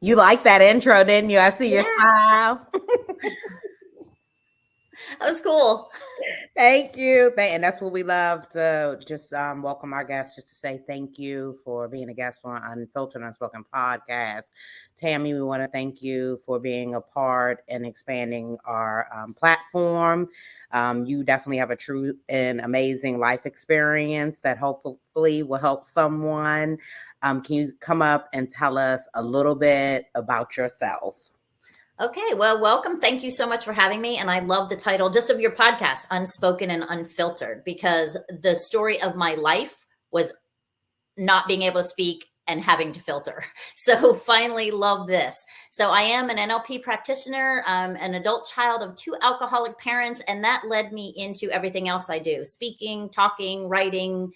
You like that intro, didn't you? I see your smile. That was cool. Thank you. And that's what we love to just welcome our guests, just to say thank you for being a guest on Unfiltered, Unspoken podcast. Tammy, we want to thank you for being a part and expanding our platform. You definitely have a true and amazing life experience that hopefully will help someone. Can you come up and tell us a little bit about yourself? Okay, well, welcome. Thank you so much for having me. And I love the title just of your podcast, Unspoken and Unfiltered, because the story of my life was not being able to speak and having to filter. So finally love this. So I am an NLP practitioner, an adult child of 2 alcoholic parents, and that led me into everything else I do: speaking, talking, writing,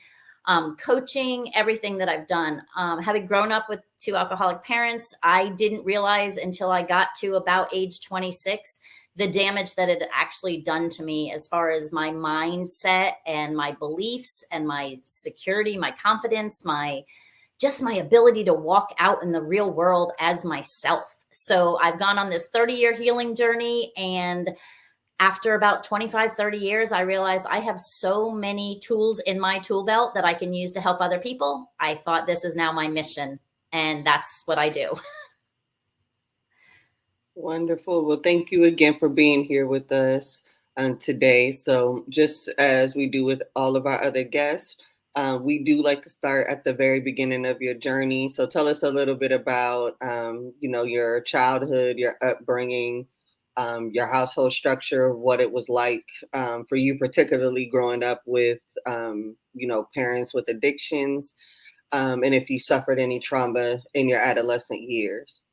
coaching, everything that I've done. Having grown up with 2 alcoholic parents, I didn't realize until I got to about age 26 the damage that it had actually done to me as far as my mindset and my beliefs and my security, my confidence, my ability to walk out in the real world as myself. So I've gone on this 30-year healing journey, and after about 25, 30 years, I realized I have so many tools in my tool belt that I can use to help other people. I thought this is now my mission, and that's what I do. Wonderful. Well, thank you again for being here with us today. So just as we do with all of our other guests, we do like to start at the very beginning of your journey. So tell us a little bit about, your childhood, your upbringing, your household structure, what it was like for you, particularly growing up with, parents with addictions, and if you suffered any trauma in your adolescent years.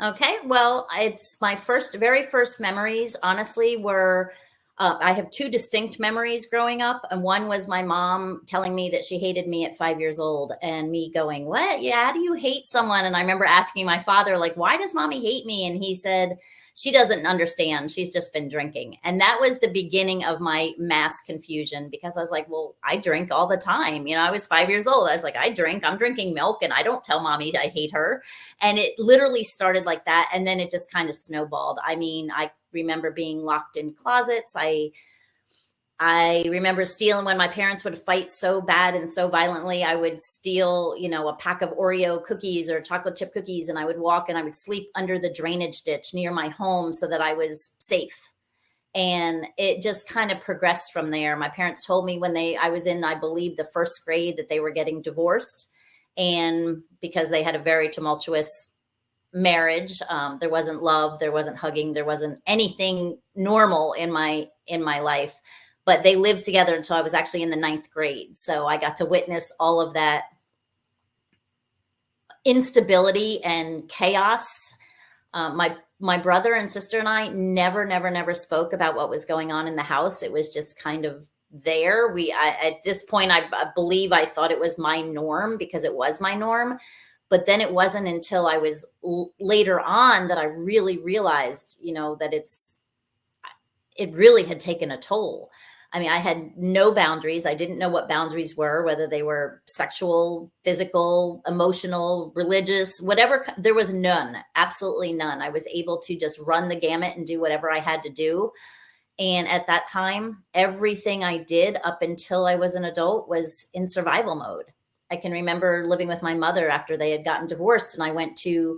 Okay, well, it's my very first memories, honestly, were I have 2 distinct memories growing up. And one was my mom telling me that she hated me at 5 years old, and me going, "What? Yeah, how do you hate someone?" And I remember asking my father, like, "Why does mommy hate me?" And he said, "She doesn't understand. She's just been drinking." And that was the beginning of my mass confusion, because I was like, well, I drink all the time. I was 5 years old. I was like, I'm drinking milk, and I don't tell mommy I hate her. And it literally started like that. And then it just kind of snowballed. I mean, I remember being locked in closets. I remember stealing when my parents would fight so bad and so violently. I would steal, a pack of Oreo cookies or chocolate chip cookies, and I would walk and I would sleep under the drainage ditch near my home so that I was safe. And it just kind of progressed from there. My parents told me when I was in, I believe, the 1st grade, that they were getting divorced. And because they had a very tumultuous marriage, there wasn't love, there wasn't hugging, there wasn't anything normal in my life. But they lived together until I was actually in the 9th grade. So I got to witness all of that instability and chaos. My brother and sister and I never spoke about what was going on in the house. It was just kind of there. At this point, I believe I thought it was my norm, because it was my norm. But then it wasn't until I was later on that I really realized, that it really had taken a toll. I mean, I had no boundaries. I didn't know what boundaries were, whether they were sexual, physical, emotional, religious, whatever. There was none, absolutely none. I was able to just run the gamut and do whatever I had to do. And at that time, everything I did up until I was an adult was in survival mode. I can remember living with my mother after they had gotten divorced, and I went to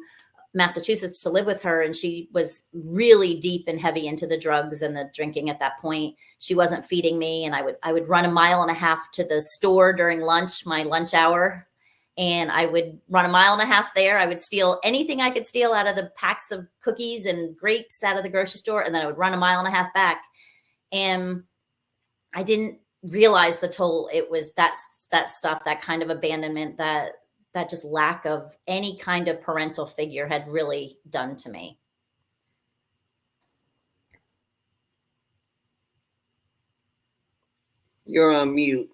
Massachusetts to live with her, and she was really deep and heavy into the drugs and the drinking at that point. She wasn't feeding me, and I would run 1.5 miles to the store during lunch, my lunch hour, and I would run 1.5 miles there. I would steal anything I could steal out of the packs of cookies and grapes out of the grocery store, and then I would run 1.5 miles back. And I didn't realize the toll it was, that stuff, that kind of abandonment, that just lack of any kind of parental figure had really done to me. You're on mute.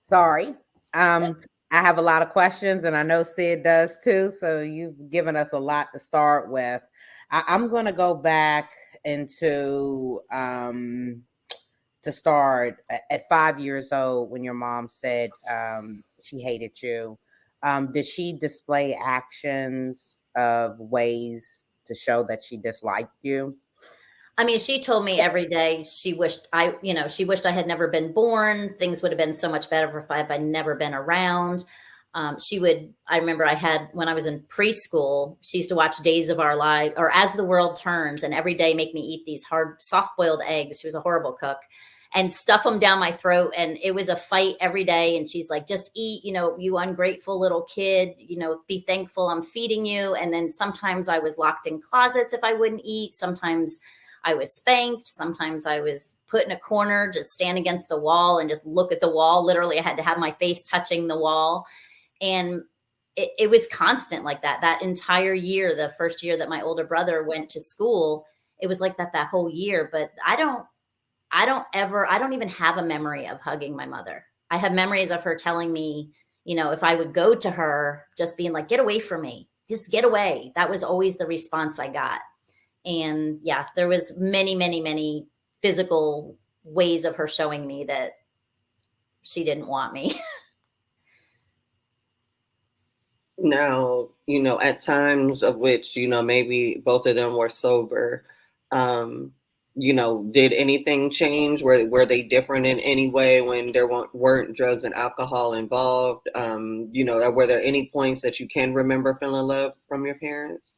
Sorry. I have a lot of questions, and I know Sid does too. So you've given us a lot to start with. I'm going to go back into to start at 5 years old, when your mom said she hated you. Did she display actions of ways to show that she disliked you? I mean, she told me every day she wished she wished I had never been born. Things would have been so much better if I'd never been around. I remember when I was in preschool, she used to watch Days of Our Lives or As the World Turns, and every day make me eat these hard, soft boiled eggs. She was a horrible cook, and stuff them down my throat. And it was a fight every day. And she's like, just eat, you ungrateful little kid, be thankful I'm feeding you. And then sometimes I was locked in closets if I wouldn't eat. Sometimes I was spanked. Sometimes I was put in a corner, just stand against the wall and just look at the wall. Literally, I had to have my face touching the wall. And it was constant like that entire year. The first year that my older brother went to school, it was like that whole year. But I don't even have a memory of hugging my mother. I have memories of her telling me, if I would go to her, just being like, get away from me, just get away. That was always the response I got. And yeah, there was many, many, many physical ways of her showing me that she didn't want me. Now, at times of which, maybe both of them were sober, did anything change? Were they different in any way when there weren't drugs and alcohol involved? Were there any points that you can remember feeling love from your parents?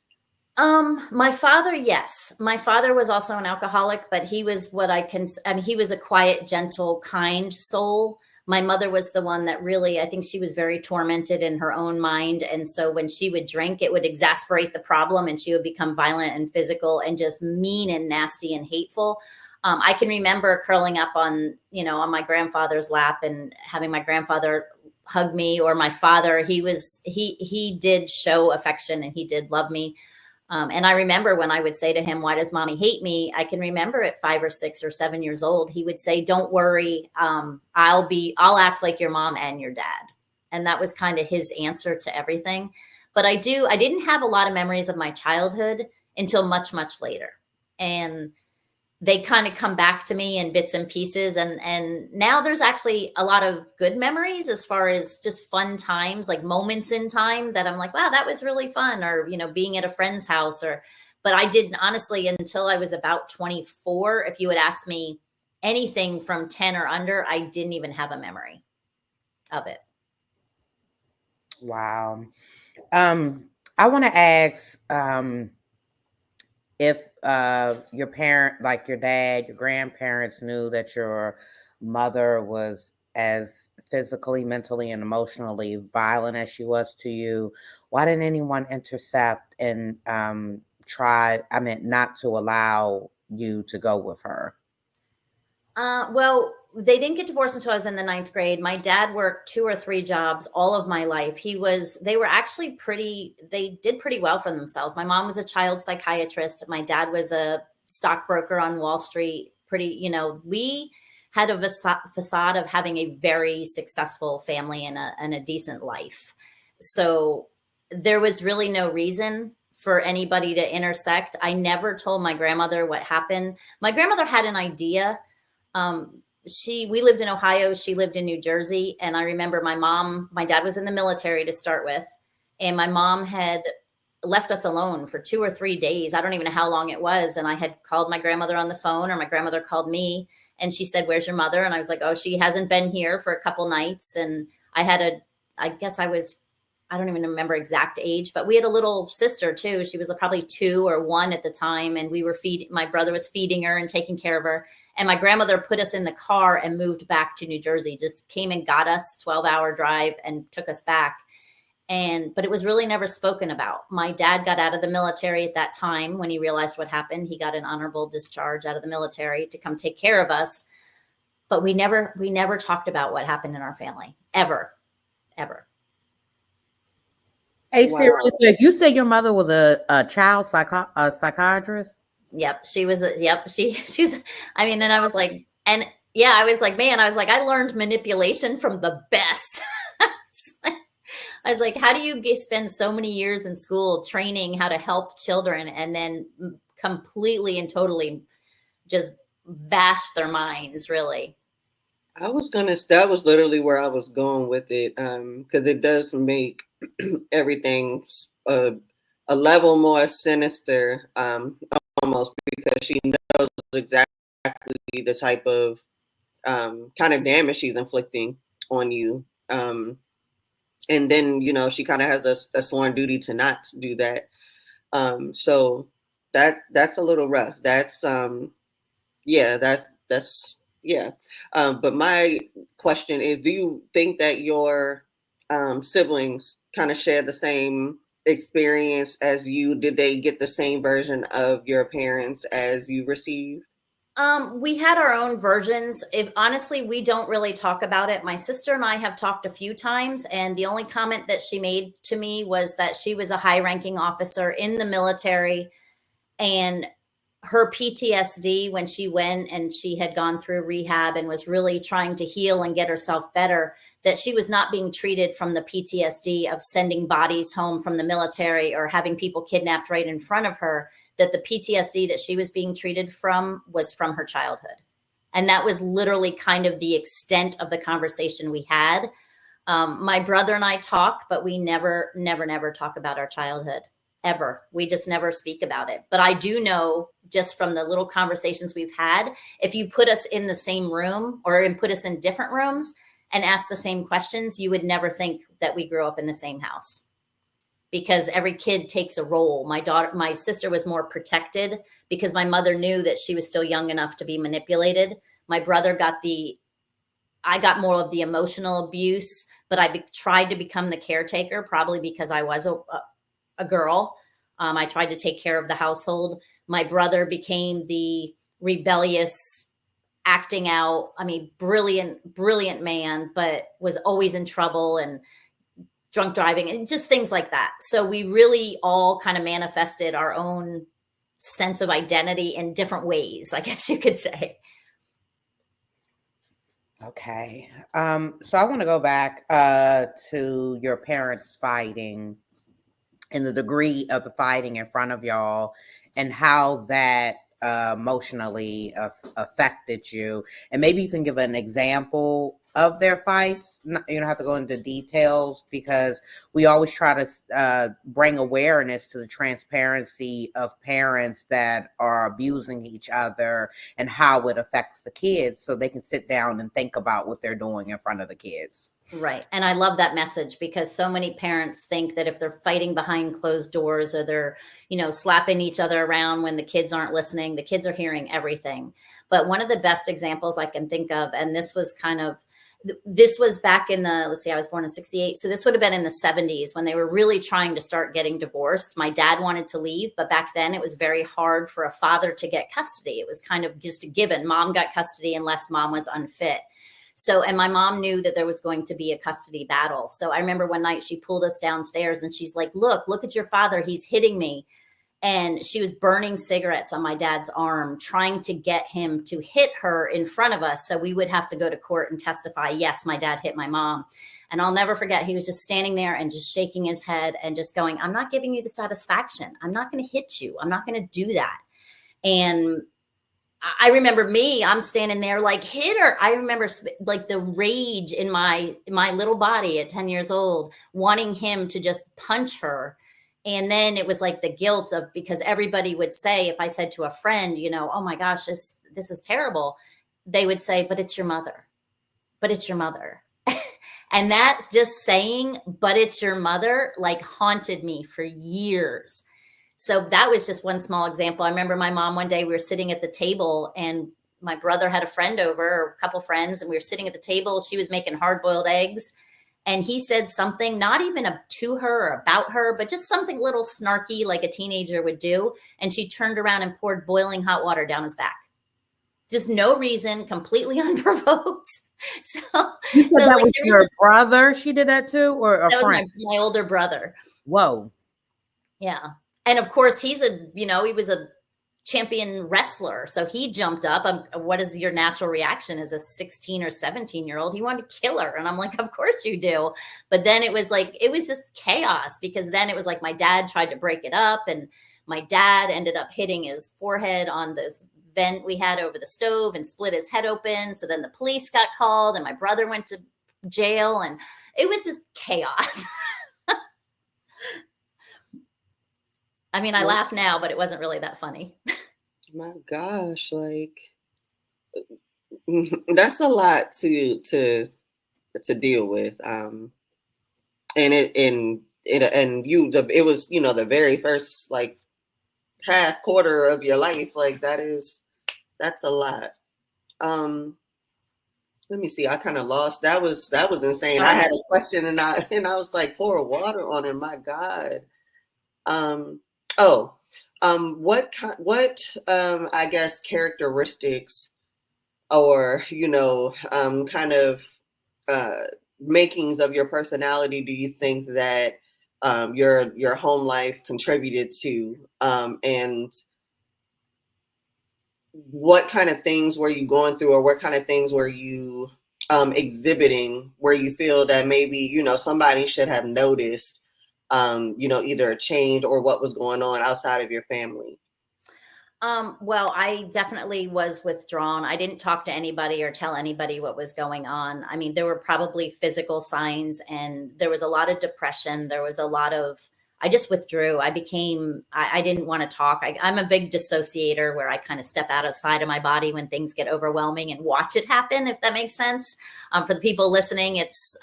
My father, yes. My father was also an alcoholic, but he was he was a quiet, gentle, kind soul. My mother was the one that really, I think she was very tormented in her own mind. And so when she would drink, it would exasperate the problem and she would become violent and physical and just mean and nasty and hateful. I can remember curling up on my grandfather's lap and having my grandfather hug me, or my father. He did show affection and he did love me. And I remember when I would say to him, why does mommy hate me? I can remember at 5 or 6 or 7 years old, he would say, don't worry. I'll act like your mom and your dad. And that was kind of his answer to everything. But I didn't have a lot of memories of my childhood until much, much later. And they kind of come back to me in bits and pieces. And now there's actually a lot of good memories as far as just fun times, like moments in time that I'm like, wow, that was really fun. Or, being at a friend's house but I didn't honestly until I was about 24. If you had asked me anything from 10 or under, I didn't even have a memory of it. Wow. I want to ask, if your parent, like your dad, your grandparents knew that your mother was as physically, mentally, and emotionally violent as she was to you, why didn't anyone intercept and not to allow you to go with her? Well, they didn't get divorced until I was in the 9th grade. My dad worked 2 or 3 jobs all of my life. They did pretty well for themselves. My mom was a child psychiatrist. My dad was a stockbroker on Wall Street. We had a facade of having a very successful family and a decent life. So there was really no reason for anybody to intersect. I never told my grandmother what happened. My grandmother had an idea. We lived in Ohio. She lived in New Jersey. And I remember my dad was in the military to start with. And my mom had left us alone for 2 or 3 days. I don't even know how long it was. And I had called my grandmother on the phone, or my grandmother called me, and she said, where's your mother? And I was like, oh, she hasn't been here for a couple nights. And I don't even remember exact age, but we had a little sister too. She was probably 2 or 1 at the time. And my brother was feeding her and taking care of her. And my grandmother put us in the car and moved back to New Jersey, just came and got us, 12-hour drive, and took us back. But it was really never spoken about. My dad got out of the military at that time. When he realized what happened, he got an honorable discharge out of the military to come take care of us. But we never talked about what happened in our family, ever. Hey, wow. Seriously, you say your mother was a child psychiatrist? Yep, she was. She's. I mean, and I was like, and yeah, I was like, man, I learned manipulation from the best. I was like, how do you spend so many years in school training how to help children and then completely and totally just bash their minds, really? That was literally where I was going with it. Because it does make everything a level more sinister, almost, because she knows exactly the type of kind of damage she's inflicting on you. And then, she kind of has a sworn duty to not do that. So that's a little rough. Yeah, that's yeah. But my question is, do you think that your siblings kind of share the same experience as you? Did they get the same version of your parents as you received? We had our own versions. If honestly, we don't really talk about it. My sister and I have talked a few times, and the only comment that she made to me was that she was a high-ranking officer in the military, and her PTSD, when she went and she had gone through rehab and was really trying to heal and get herself better, that she was not being treated from the PTSD of sending bodies home from the military or having people kidnapped right in front of her, that the PTSD that she was being treated from was from her childhood. And that was literally kind of the extent of the conversation we had. My brother and I talk, but we never talk about our childhood. Ever. We just never speak about it. But I do know, just from the little conversations we've had, if you put us in the same room or put us in different rooms and ask the same questions, you would never think that we grew up in the same house, because every kid takes a role. My sister was more protected because my mother knew that she was still young enough to be manipulated. My brother I got more of the emotional abuse, but I tried to become the caretaker, probably because I was a girl. I tried to take care of the household. My brother became the rebellious, acting out. I mean, brilliant man, but was always in trouble and drunk driving and just things like that. So we really all kind of manifested our own sense of identity in different ways, I guess you could say. Okay. So I want to go back to your parents fighting and the degree of the fighting in front of y'all and how that emotionally affected you. And maybe you can give an example of their fights. You don't have to go into details, because we always try to bring awareness to the transparency of parents that are abusing each other and how it affects the kids, so they can sit down and think about what they're doing in front of the kids. Right. And I love that message, because so many parents think that if they're fighting behind closed doors, or they're, slapping each other around when the kids aren't listening, the kids are hearing everything. But one of the best examples I can think of, and this was back in let's see, I was born in 68. So this would have been in the 70s, when they were really trying to start getting divorced. My dad wanted to leave, but back then it was very hard for a father to get custody. It was kind of just a given. Mom got custody unless mom was unfit. So, and my mom knew that there was going to be a custody battle. So I remember one night she pulled us downstairs and she's like, look at your father. He's hitting me. And she was burning cigarettes on my dad's arm, trying to get him to hit her in front of us, so we would have to go to court and testify, yes, my dad hit my mom. And I'll never forget, he was just standing there and just shaking his head and just going, I'm not giving you the satisfaction. I'm not going to hit you. I'm not going to do that. And I remember I'm standing there like, hit her. I remember like the rage in my little body at 10 years old, wanting him to just punch her. And then it was like the guilt of, because everybody would say, if I said to a friend, oh my gosh, this is terrible, they would say, but it's your mother. But it's your mother. And that's just saying, but it's your mother, like haunted me for years. So that was just one small example. I remember my mom, one day we were sitting at the table and my brother had a friend over, or a couple friends, and we were sitting at the table. She was making hard-boiled eggs. And he said something, not even to her or about her, but just something little snarky like a teenager would do. And she turned around and poured boiling hot water down his back. Just no reason, completely unprovoked. So you said that was your brother she did that to, or a friend? That was my older brother. Whoa. Yeah. And of course, he was a champion wrestler. So he jumped up. What is your natural reaction as a 16 or 17-year-old? He wanted to kill her. And I'm like, of course you do. But then it was just chaos, because then it was like my dad tried to break it up, and my dad ended up hitting his forehead on this vent we had over the stove and split his head open. So then the police got called and my brother went to jail and it was just chaos. I mean, I laugh now, but it wasn't really that funny. My gosh, like that's a lot to deal with. And it was, you know, the very first like half quarter of your life. Like that's a lot. Let me see. I kind of lost. That was insane. Sorry. I had a question and I was like, pour water on it. My God. What I guess characteristics or, you know, kind of makings of your personality do you think that your home life contributed to? And what kind of things were you going through, or what kind of things were you exhibiting where you feel that maybe, you know, somebody should have noticed, you know, either a change or what was going on outside of your family? Well, I definitely was withdrawn. I didn't talk to anybody or tell anybody what was going on. I mean, there were probably physical signs and there was a lot of depression. There was a lot of, I just withdrew. I didn't want to talk. I'm a big dissociator where I kind of step outside of my body when things get overwhelming and watch it happen, if that makes sense. For the people listening, it's,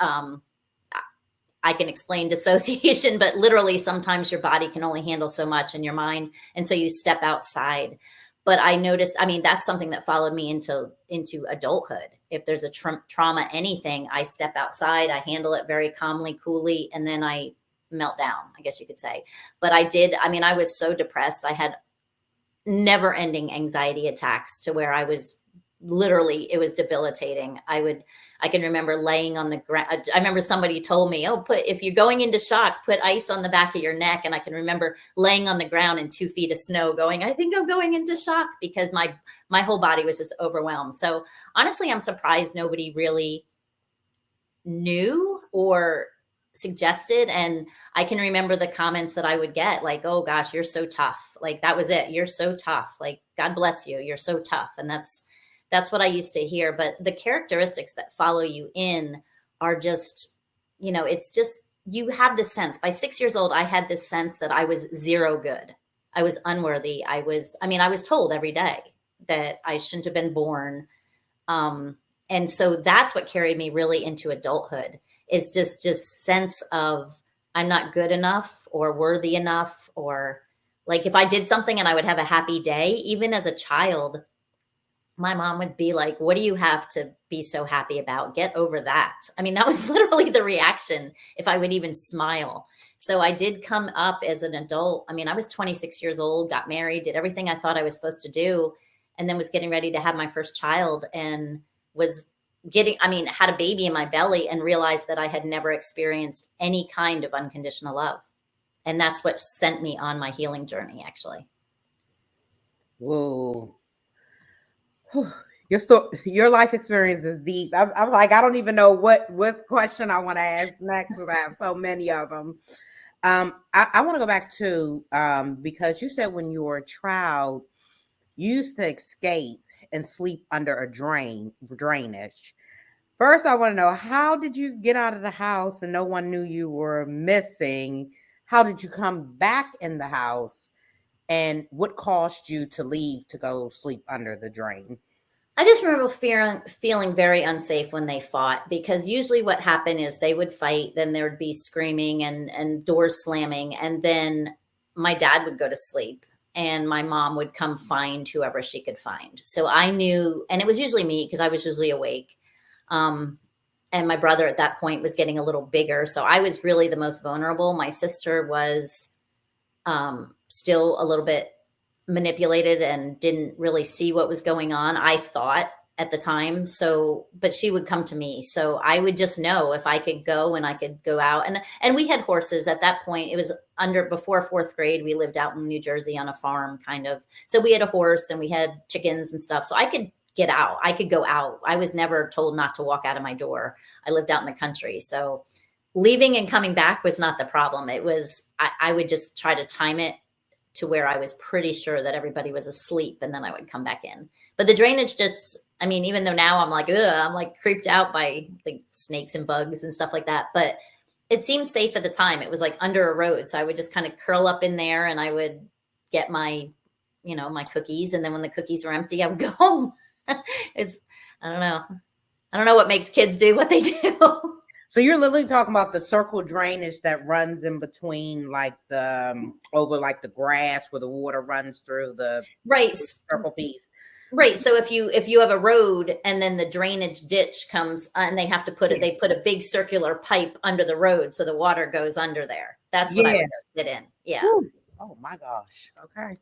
I can explain dissociation, but literally sometimes your body can only handle so much in your mind. And so you step outside. But I noticed, I mean, that's something that followed me into adulthood. If there's a trauma, anything, I step outside, I handle it very calmly, coolly, and then I melt down, I guess you could say. But I was so depressed. I had never ending anxiety attacks to where I was literally, it was debilitating. I can remember laying on the ground. I remember somebody told me, if you're going into shock, put ice on the back of your neck. And I can remember laying on the ground in 2 feet of snow going, I think I'm going into shock, because my whole body was just overwhelmed. So honestly, I'm surprised nobody really knew or suggested. And I can remember the comments that I would get, like, oh gosh, you're so tough. Like, that was it. You're so tough. Like, God bless you. You're so tough. And that's what I used to hear. But the characteristics that follow you in are just, you know, it's just, you have this sense. By 6 years old, I had this sense that I was zero good. I was unworthy. I was told every day that I shouldn't have been born. And so that's what carried me really into adulthood, is just sense of I'm not good enough or worthy enough. Or like, if I did something and I would have a happy day, even as a child, my mom would be like, what do you have to be so happy about? Get over that. I mean, that was literally the reaction if I would even smile. So I did come up as an adult. I mean, I was 26 years old, got married, did everything I thought I was supposed to do, and then was getting ready to have my first child and had a baby in my belly and realized that I had never experienced any kind of unconditional love. And that's what sent me on my healing journey, actually. Whoa. Your life experience is deep. I'm like, I don't even know what question I want to ask next, because I have so many of them. I want to go back to, because you said when you were a child, you used to escape and sleep under a drainage. First, I want to know, how did you get out of the house and no one knew you were missing? How did you come back in the house? And what caused you to leave to go sleep under the drain? I just remember feeling very unsafe when they fought, because usually what happened is they would fight, then there would be screaming and doors slamming, and then my dad would go to sleep and my mom would come find whoever she could find. So I knew, and it was usually me because I was usually awake. And my brother at that point was getting a little bigger. So I was really the most vulnerable. My sister was still a little bit manipulated and didn't really see what was going on, I thought at the time. So, but she would come to me. So I would just know if I could go and I could go out. And we had horses at that point. It was before fourth grade. We lived out in New Jersey on a farm kind of. So we had a horse and we had chickens and stuff. So I could get out. I could go out. I was never told not to walk out of my door. I lived out in the country. So leaving and coming back was not the problem. It was, I would just try to time it to where I was pretty sure that everybody was asleep, and then I would come back in. But the drainage just, I mean, even though now I'm like, ugh, I'm like creeped out by like snakes and bugs and stuff like that, but it seemed safe at the time. It was like under a road. So I would just kind of curl up in there and I would get my, my cookies. And then when the cookies were empty, I would go home. It's, I don't know. I don't know what makes kids do what they do. So you're literally talking about the circle drainage that runs in between, like the over like the grass where the water runs through the right circle piece. Right. So if you have a road and then the drainage ditch comes and they have to they put a big circular pipe under the road so the water goes under there. That's what I would go sit in. Yeah. Whew. Oh my gosh. Okay.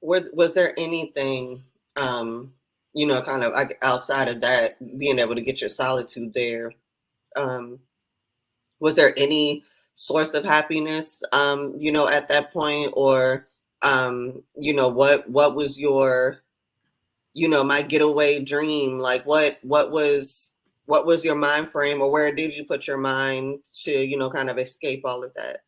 Was there anything, kind of like outside of that, being able to get your solitude there? Was there any source of happiness, at that point, or, what was your, my getaway dream? Like what was your mind frame, or where did you put your mind to, kind of escape all of that?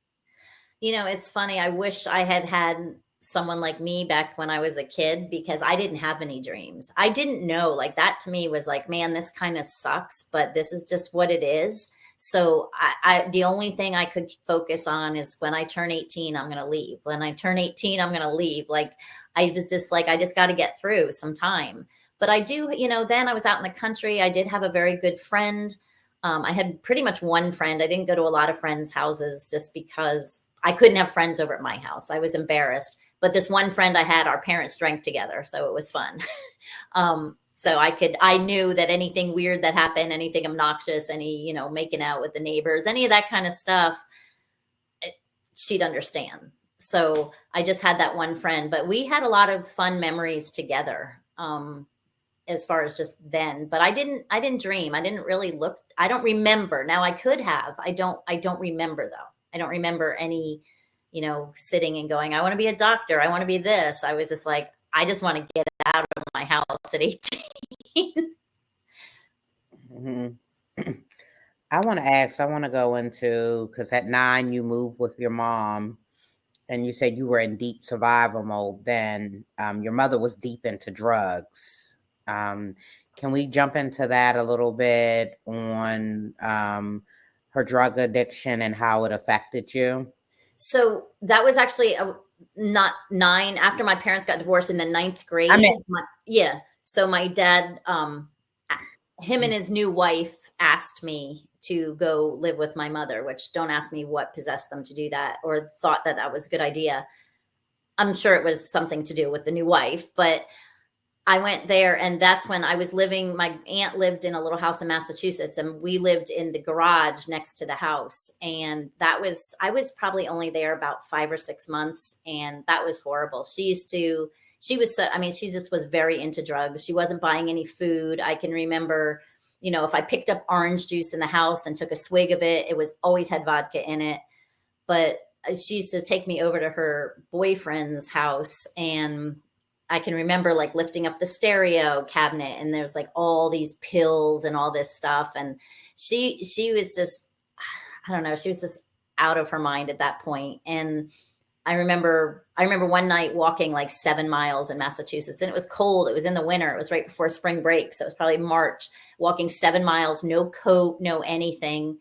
It's funny. I wish I had someone like me back when I was a kid, because I didn't have any dreams. I didn't know, like, that to me was like, man, this kind of sucks, but this is just what it is. So I the only thing I could focus on is when I turn 18, I'm going to leave. When I turn 18, I'm going to leave. Like, I was just like, I just got to get through some time. But I do, then I was out in the country. I did have a very good friend. I had pretty much one friend. I didn't go to a lot of friends' houses just because I couldn't have friends over at my house. I was embarrassed. But this one friend I had, our parents drank together, so it was fun. So I knew that anything weird that happened, anything obnoxious, any, making out with the neighbors, any of that kind of stuff, she'd understand. So I just had that one friend, but we had a lot of fun memories together, as far as just then. But I didn't dream. I didn't really look. I don't remember. Now I could have. I don't remember though. I don't remember any, sitting and going, I want to be a doctor. I want to be this. I was just like, I just want to get out of my house at 18. Mm-hmm. I want to go into, because at 9 you moved with your mom and you said you were in deep survival mode then. Your mother was deep into drugs. Can we jump into that a little bit on her drug addiction and how it affected you? So that was actually not 9, after my parents got divorced in the 9th grade. So my dad, him and his new wife asked me to go live with my mother, which, don't ask me what possessed them to do that or thought that that was a good idea. I'm sure it was something to do with the new wife, but I went there, and that's when I was living. My aunt lived in a little house in Massachusetts, and we lived in the garage next to the house. And I was probably only there about 5 or 6 months. And that was horrible. she just was very into drugs. She wasn't buying any food. I can remember, if I picked up orange juice in the house and took a swig of it, it was always had vodka in it. But she used to take me over to her boyfriend's house, and I can remember like lifting up the stereo cabinet, and there's like all these pills and all this stuff. And she was just, I don't know, she was just out of her mind at that point. And I remember one night walking like 7 miles in Massachusetts, and it was cold. It was in the winter. It was right before spring break. So it was probably March, walking 7 miles, no coat, no anything.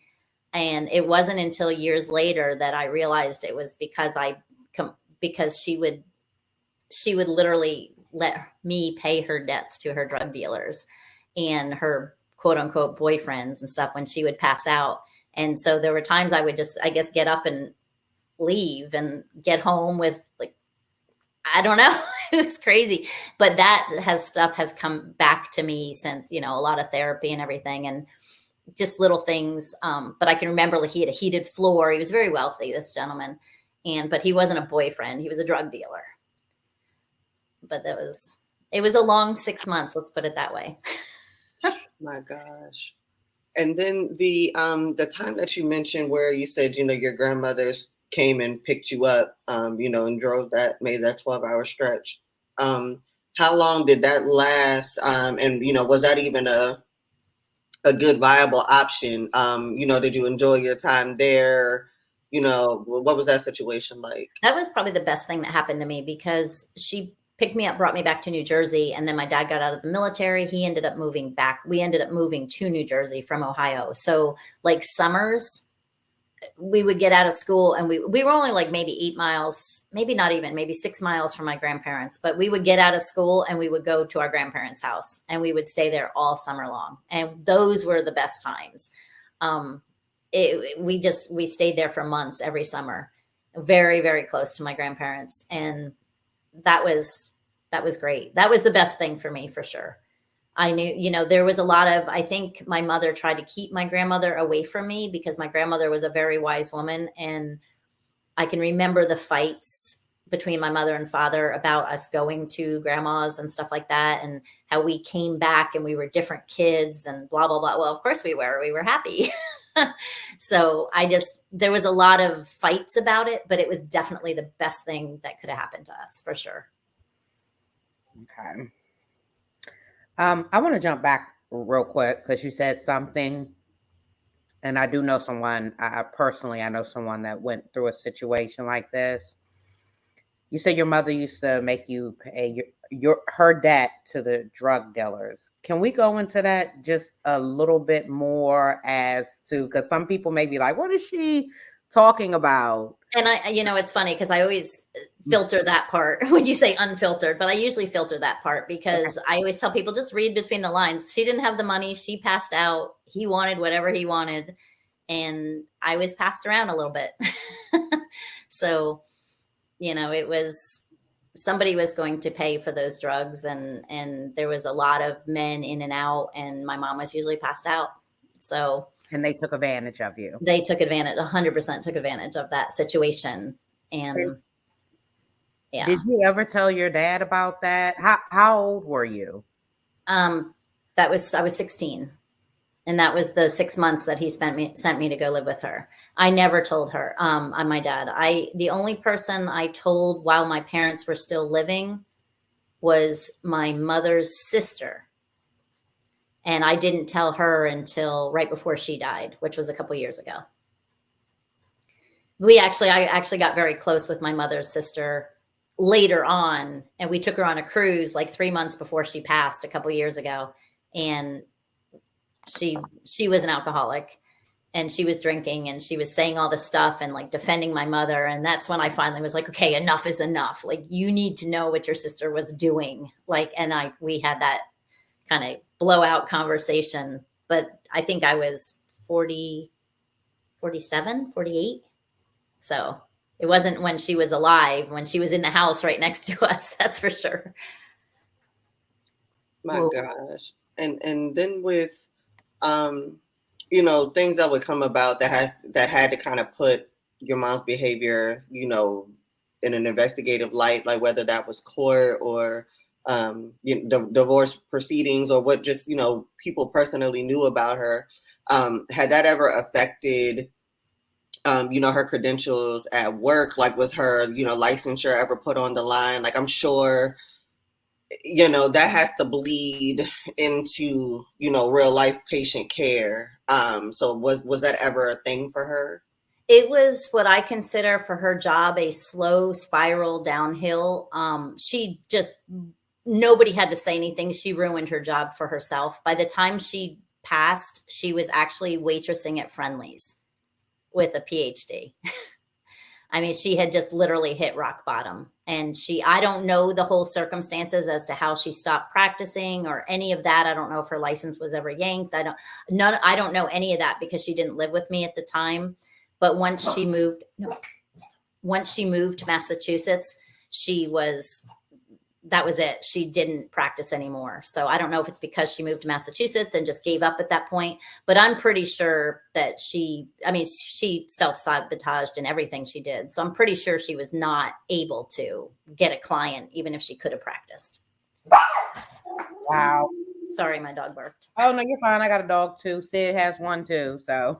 And it wasn't until years later that I realized it was because she would literally let me pay her debts to her drug dealers and her quote unquote boyfriends and stuff when she would pass out. And so there were times I would just, I guess, get up and leave and get home with, like, I don't know, it was crazy. But that stuff has come back to me since, a lot of therapy and everything, and just little things. But I can remember, like, he had a heated floor. He was very wealthy, this gentleman. But he wasn't a boyfriend. He was a drug dealer. But it was a long 6 months. Let's put it that way. My gosh. And then the time that you mentioned where you said, your grandmothers came and picked you up, and made that 12-hour stretch. How long did that last? And, was that even a good viable option? Did you enjoy your time there? What was that situation like? That was probably the best thing that happened to me, because she picked me up, brought me back to New Jersey, and then my dad got out of the military. He ended up moving back. We ended up moving to New Jersey from Ohio. So like summers, we would get out of school, and we were only like maybe 8 miles, maybe not even, maybe 6 miles from my grandparents, but we would get out of school and we would go to our grandparents' house, and we would stay there all summer long. And those were the best times. We stayed there for months every summer, very, very close to my grandparents. And that was great. That was the best thing for me, for sure. I knew, there was a lot of, I think my mother tried to keep my grandmother away from me, because my grandmother was a very wise woman. And I can remember the fights between my mother and father about us going to grandma's and stuff like that, and how we came back and we were different kids and blah, blah, blah. Well, of course we were happy. So there was a lot of fights about it, but it was definitely the best thing that could have happened to us, for sure. Okay. I want to jump back real quick, because you said something, and I do know someone, I know someone that went through a situation like this. You said your mother used to make you pay her debt to the drug dealers. Can we go into that just a little bit more, as to, because some people may be like, what is she talking about? And it's funny, because I always filter that part when you say unfiltered, but I usually filter that part, because I always tell people, just read between the lines. She didn't have the money. She passed out. He wanted whatever he wanted. And I was passed around a little bit. So, it was, somebody was going to pay for those drugs, and there was a lot of men in and out, and my mom was usually passed out. So. And they took advantage of you. They took advantage, 100% took advantage of that situation. And yeah. Did you ever tell your dad about that? How old were you? I was 16. And that was the 6 months that he sent me to go live with her. I never told her, my dad. The only person I told while my parents were still living was my mother's sister. And I didn't tell her until right before she died, which was a couple years ago. I actually got very close with my mother's sister later on, and we took her on a cruise like 3 months before she passed a couple years ago. And she was an alcoholic, and she was drinking, and she was saying all this stuff and like defending my mother. And that's when I finally was like, okay, enough is enough. Like, you need to know what your sister was doing. Like, and we had that kind of blowout conversation, but I think I was 47, 48. So it wasn't when she was alive, when she was in the house right next to us. That's for sure. My gosh. And then with, things that would come about that had to kind of put your mom's behavior, in an investigative light, like whether that was court or, divorce proceedings, or what just, people personally knew about her. Had that ever affected, her credentials at work? Like, was her, licensure ever put on the line? Like, I'm sure, that has to bleed into, real life patient care. So was that ever a thing for her? It was what I consider for her job a slow spiral downhill. Nobody had to say anything. She ruined her job for herself. By the time she passed, she was actually waitressing at Friendly's with a PhD. I mean, she had just literally hit rock bottom. And I don't know the whole circumstances as to how she stopped practicing or any of that. I don't know if her license was ever yanked. I don't know any of that, because she didn't live with me at the time. But once she moved to Massachusetts, that was it. She didn't practice anymore. So I don't know if it's because she moved to Massachusetts and just gave up at that point, but I'm pretty sure that she self-sabotaged in everything she did. So I'm pretty sure she was not able to get a client, even if she could have practiced. Wow. Sorry, my dog barked. Oh, no, you're fine. I got a dog too. Sid has one too. So,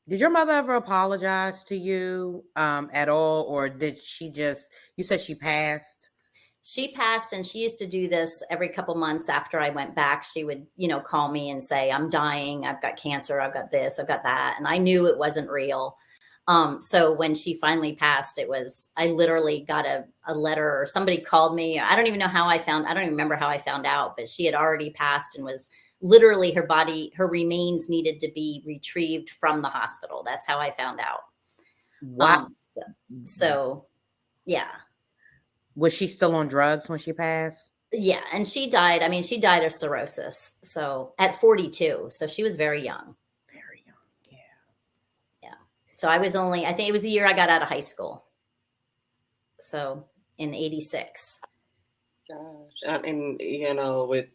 did your mother ever apologize to you at all? Or did she you said she passed? She passed, and she used to do this every couple months after I went back. She would, call me and say, I'm dying. I've got cancer. I've got this. I've got that. And I knew it wasn't real. So when she finally passed, I literally got a letter, or somebody called me. I don't even remember how I found out, but she had already passed and was literally, her remains needed to be retrieved from the hospital. That's how I found out. Wow. So yeah. Was she still on drugs when she passed? Yeah. And she died. I mean, she died of cirrhosis. So at 42. So she was very young. Very young. Yeah. Yeah. So I think it was the year I got out of high school. So in 86. Gosh. And, with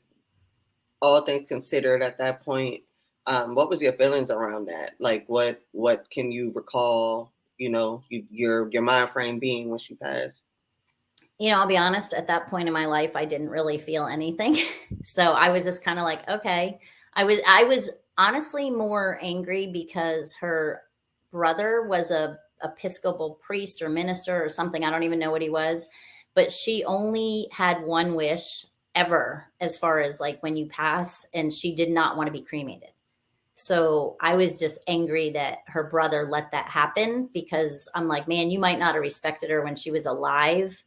all things considered at that point, what was your feelings around that? Like, what can you recall, your mind frame being when she passed? I'll be honest, at that point in my life, I didn't really feel anything. So I was just kind of like, okay. I was honestly more angry because her brother was a Episcopal priest or minister or something. I don't even know what he was, but she only had one wish ever, as far as like when you pass, and she did not want to be cremated. So I was just angry that her brother let that happen, because I'm like, man, you might not have respected her when she was alive,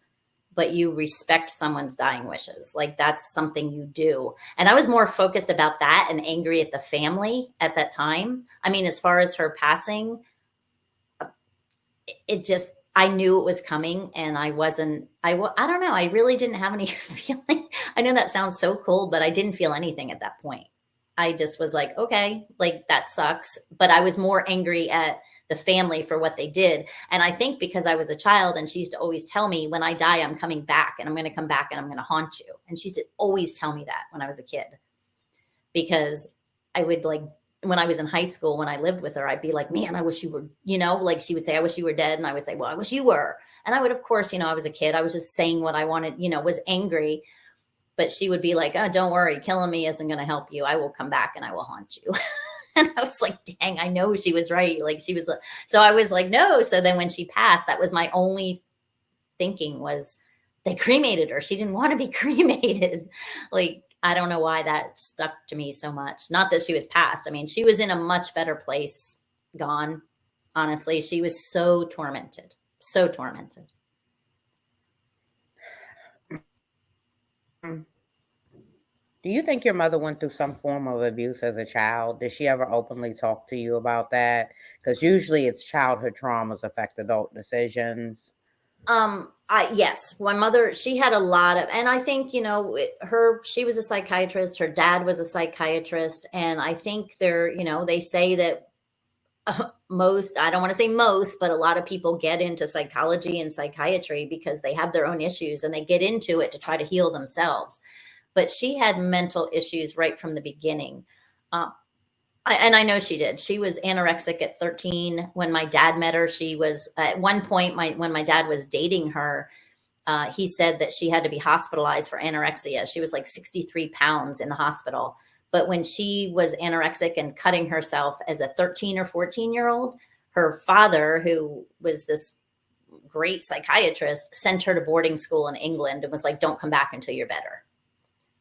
but you respect someone's dying wishes. Like, that's something you do. And I was more focused about that and angry at the family at that time. I mean, as far as her passing, I knew it was coming, and I don't know. I really didn't have any feeling. I know that sounds so cold, but I didn't feel anything at that point. I just was like, okay, like that sucks. But I was more angry at the family for what they did. And I think because I was a child, and she used to always tell me, when I die, I'm coming back, and I'm going to come back, and I'm going to haunt you. And she used to always tell me that when I was a kid, because I would, like, when I was in high school, when I lived with her, I'd be like, man, I wish you were, like she would say, I wish you were dead. And I would say, well, I wish you were. And I would, of course, I was a kid. I was just saying what I wanted, was angry. But she would be like, oh, don't worry, killing me isn't going to help you. I will come back and I will haunt you. And I was like, dang, I know she was right. Like, she was, so I was like, no. So then when she passed, that was my only thinking, was they cremated her. She didn't want to be cremated. Like, I don't know why that stuck to me so much. Not that she was passed. I mean, she was in a much better place, gone. Honestly, she was so tormented, so tormented. Do you think your mother went through some form of abuse as a child? Did she ever openly talk to you about that? Because usually it's childhood traumas affect adult decisions. Yes, my mother, she had a lot of, and I think, she was a psychiatrist, her dad was a psychiatrist. And I think they say that most, I don't want to say most, but a lot of people get into psychology and psychiatry because they have their own issues, and they get into it to try to heal themselves. But she had mental issues right from the beginning. And I know she did. She was anorexic at 13. When my dad met her, she was, at one point, when my dad was dating her, he said that she had to be hospitalized for anorexia. She was like 63 pounds in the hospital. But when she was anorexic and cutting herself as a 13 or 14-year-old, her father, who was this great psychiatrist, sent her to boarding school in England and was like, don't come back until you're better.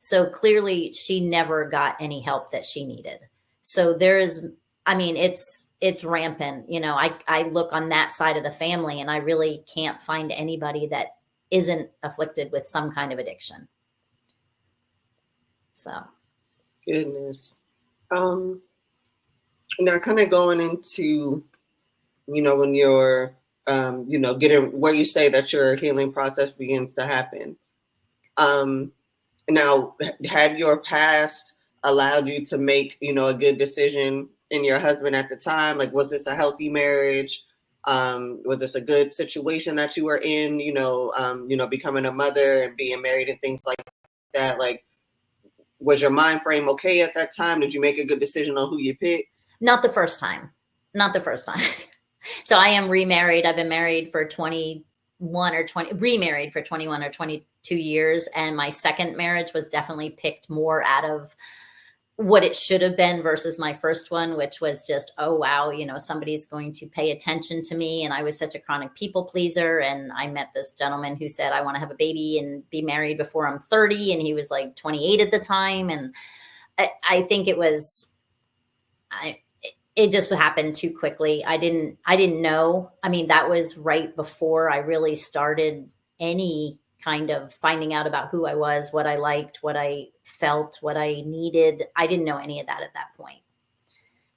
So clearly she never got any help that she needed. So it's rampant. I look on that side of the family, and I really can't find anybody that isn't afflicted with some kind of addiction. So. Goodness. Now kind of going into, when you're, getting where you say that your healing process begins to happen. Now, had your past allowed you to make, a good decision in your husband at the time? Like, was this a healthy marriage? Was this a good situation that you were in, becoming a mother and being married and things like that? Like, was your mind frame okay at that time? Did you make a good decision on who you picked? Not the first time. So I am remarried. I've been married for 22 years. And my second marriage was definitely picked more out of what it should have been versus my first one, which was just, oh, wow, you know, somebody's going to pay attention to me. And I was such a chronic people pleaser. And I met this gentleman who said, I want to have a baby and be married before I'm 30. And he was like 28 at the time. And I think it was, it just happened too quickly. I didn't know. I mean, that was right before I really started any kind of finding out about who I was, what I liked, what I felt, what I needed. I didn't know any of that at that point.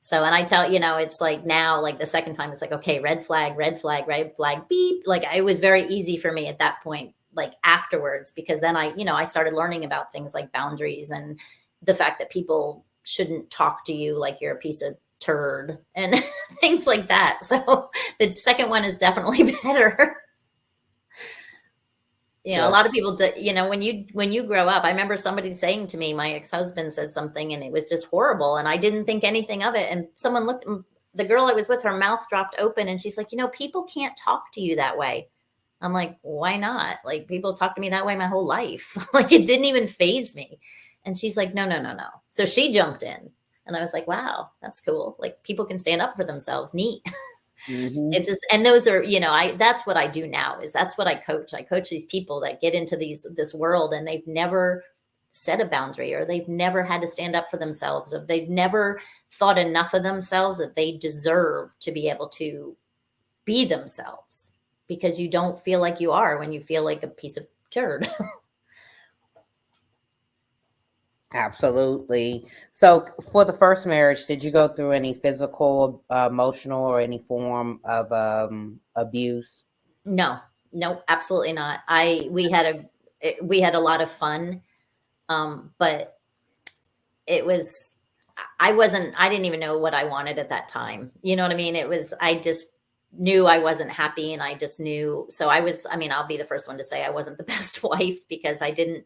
So, and I tell, you know, it's like now, like the second time, it's like, okay, red flag, beep. Like it was very easy for me at that point, like afterwards, because then I started learning about things like boundaries and the fact that people shouldn't talk to you like you're a piece of turd and things like that. So the second one is definitely better. You know, a lot of people do, you know, when you grow up, I remember somebody saying to me, my ex-husband said something and it was just horrible. And I didn't think anything of it. And someone looked, the girl I was with, her mouth dropped open and she's like, you know, people can't talk to you that way. I'm like, why not? Like people talk to me that way my whole life. Like it didn't even faze me. And she's like, no. So she jumped in and I was like, wow, that's cool. Like people can stand up for themselves. Neat. Mm-hmm. It's just, and those are, you know, that's what I do now is that's what I coach. I coach these people that get into this world and they've never set a boundary or they've never had to stand up for themselves or they've never thought enough of themselves that they deserve to be able to be themselves because you don't feel like you are when you feel like a piece of turd. Absolutely. So for the first marriage, did you go through any physical, emotional, or any form of abuse? No, absolutely not. We had a lot of fun. But it was, I didn't even know what I wanted at that time. You know what I mean? I just knew I wasn't happy and I just knew. So I'll be the first one to say I wasn't the best wife because I didn't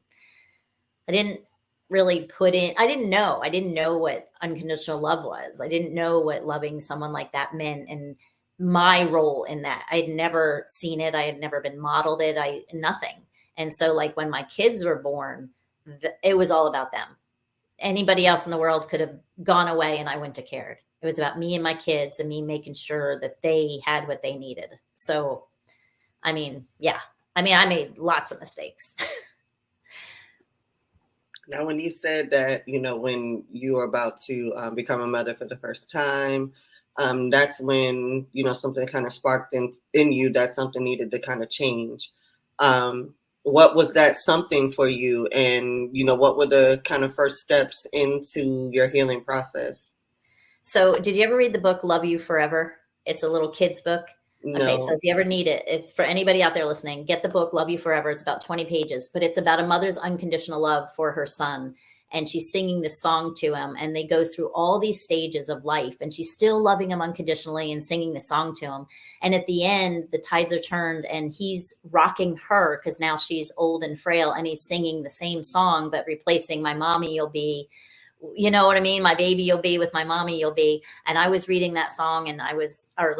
really I didn't know what unconditional love was. I didn't know what loving someone like that meant and my role in that. I had never seen it. I had never been modeled it. Nothing. And so like when my kids were born, it was all about them. Anybody else in the world could have gone away and I wouldn't have cared. It was about me and my kids and me making sure that they had what they needed. So, I made lots of mistakes. Now, when you said that, you know, when you were about to become a mother for the first time, that's when, you know, something kind of sparked in you that something needed to kind of change. What was that something for you? And, you know, what were the kind of first steps into your healing process? So did you ever read the book, Love You Forever? It's a little kid's book. No. Okay, so if you ever need it, it's for anybody out there listening, get the book, Love You Forever. It's about 20 pages, but it's about a mother's unconditional love for her son. And she's singing this song to him and they goes through all these stages of life and she's still loving him unconditionally and singing the song to him. And at the end, the tides are turned and he's rocking her because now she's old and frail and he's singing the same song, but replacing my mommy, you'll be, you know what I mean? My baby, you'll be with my mommy, you'll be. And I was reading that song and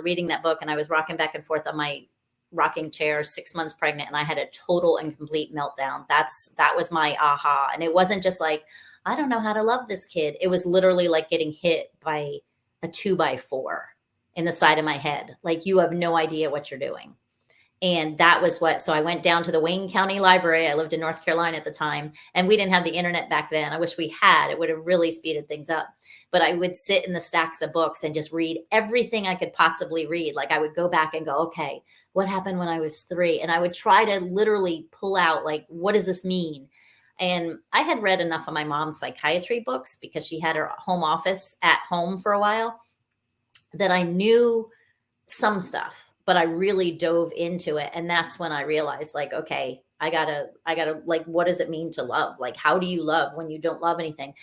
reading that book and I was rocking back and forth on my rocking chair, 6 months pregnant. And I had a total and complete meltdown. That was my aha. And it wasn't just like, I don't know how to love this kid. It was literally like getting hit by a 2x4 in the side of my head. Like you have no idea what you're doing. And that was so I went down to the Wayne County Library. I lived in North Carolina at the time, and we didn't have the internet back then. I wish we had. It would have really speeded things up. But I would sit in the stacks of books and just read everything I could possibly read. Like I would go back and go, okay, what happened when I was 3? And I would try to literally pull out, like, what does this mean? And I had read enough of my mom's psychiatry books because she had her home office at home for a while that I knew some stuff. But I really dove into it. And that's when I realized like, okay, I gotta like, what does it mean to love? Like, how do you love when you don't love anything?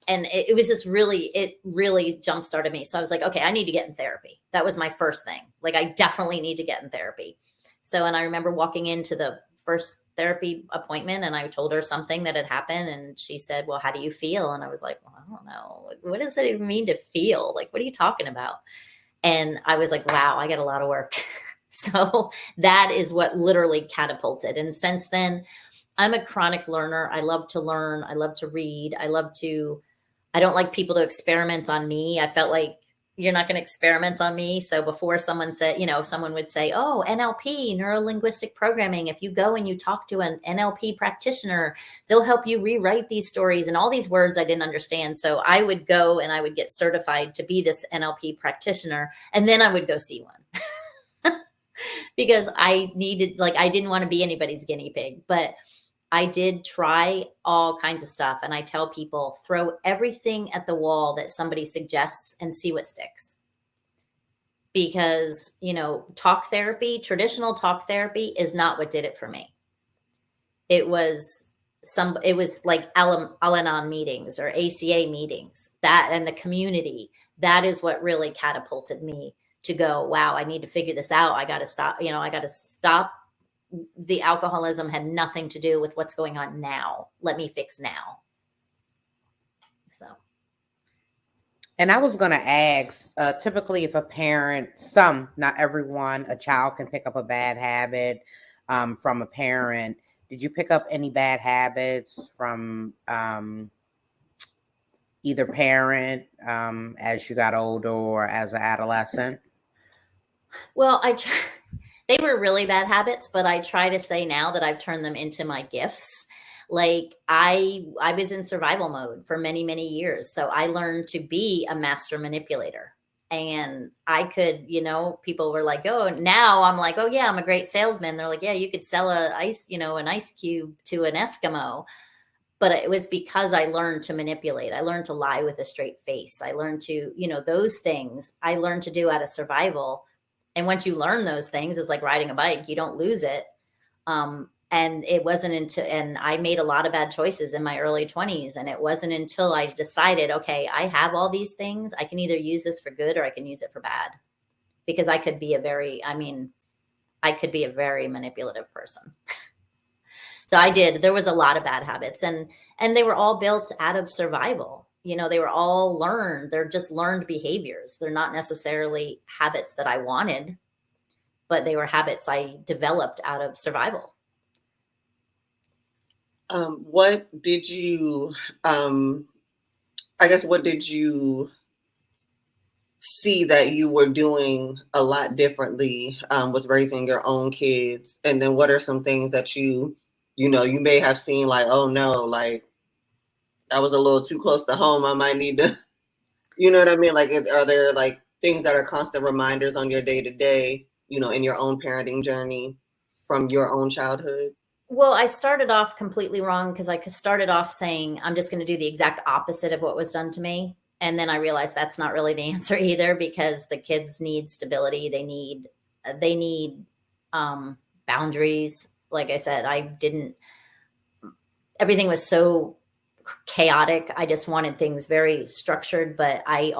And it was just it really jump started me. So I was like, okay, I need to get in therapy. That was my first thing. Like, I definitely need to get in therapy. So, and I remember walking into the first therapy appointment and I told her something that had happened. And she said, well, how do you feel? And I was like, well, I don't know. What does it even mean to feel? Like, what are you talking about? And I was like, wow, I got a lot of work. So that is what literally catapulted. And since then, I'm a chronic learner. I love to learn. I love to read. I I don't like people to experiment on me. I felt like you're not going to experiment on me. So before someone said, if someone would say, oh, NLP, neuro linguistic programming, if you go and you talk to an NLP practitioner, they'll help you rewrite these stories and all these words I didn't understand. So I would go and I would get certified to be this NLP practitioner. And then I would go see one because I didn't want to be anybody's guinea pig, but I did try all kinds of stuff. And I tell people, throw everything at the wall that somebody suggests and see what sticks. Because, traditional talk therapy is not what did it for me. It was like Al-Anon meetings or ACA meetings, that and the community. That is what really catapulted me to go, wow, I need to figure this out. I got to stop, I got to stop. The alcoholism had nothing to do with what's going on now. Let me fix now. So. And I was going to ask, typically if a parent, not everyone, a child can pick up a bad habit from a parent. Did you pick up any bad habits from either parent as you got older or as an adolescent? Well, they were really bad habits, but I try to say now that I've turned them into my gifts. Like I was in survival mode for many, many years. So I learned to be a master manipulator. And I could, people were like, oh, now I'm like, oh yeah, I'm a great salesman. They're like, yeah, you could sell an ice cube to an Eskimo. But it was because I learned to manipulate. I learned to lie with a straight face. I learned to, those things I learned to do out of survival. And once you learn those things, it's like riding a bike, you don't lose it. And it wasn't and I made a lot of bad choices in my early 20s. And it wasn't until I decided, okay, I have all these things. I can either use this for good or I can use it for bad, because I could be a very manipulative person. So I did. There was a lot of bad habits, and they were all built out of survival. They were all learned. They're just learned behaviors. They're not necessarily habits that I wanted, but they were habits I developed out of survival. What did you see that you were doing a lot differently with raising your own kids? And then what are some things that you may have seen like, oh no, like I was a little too close to home. I might need to, you know what I mean? Like, are there like things that are constant reminders on your day to day, in your own parenting journey from your own childhood? Well, I started off completely wrong because I started off saying, I'm just going to do the exact opposite of what was done to me. And then I realized that's not really the answer either, because the kids need stability. They need boundaries. Like I said, everything was so chaotic. I just wanted things very structured, but I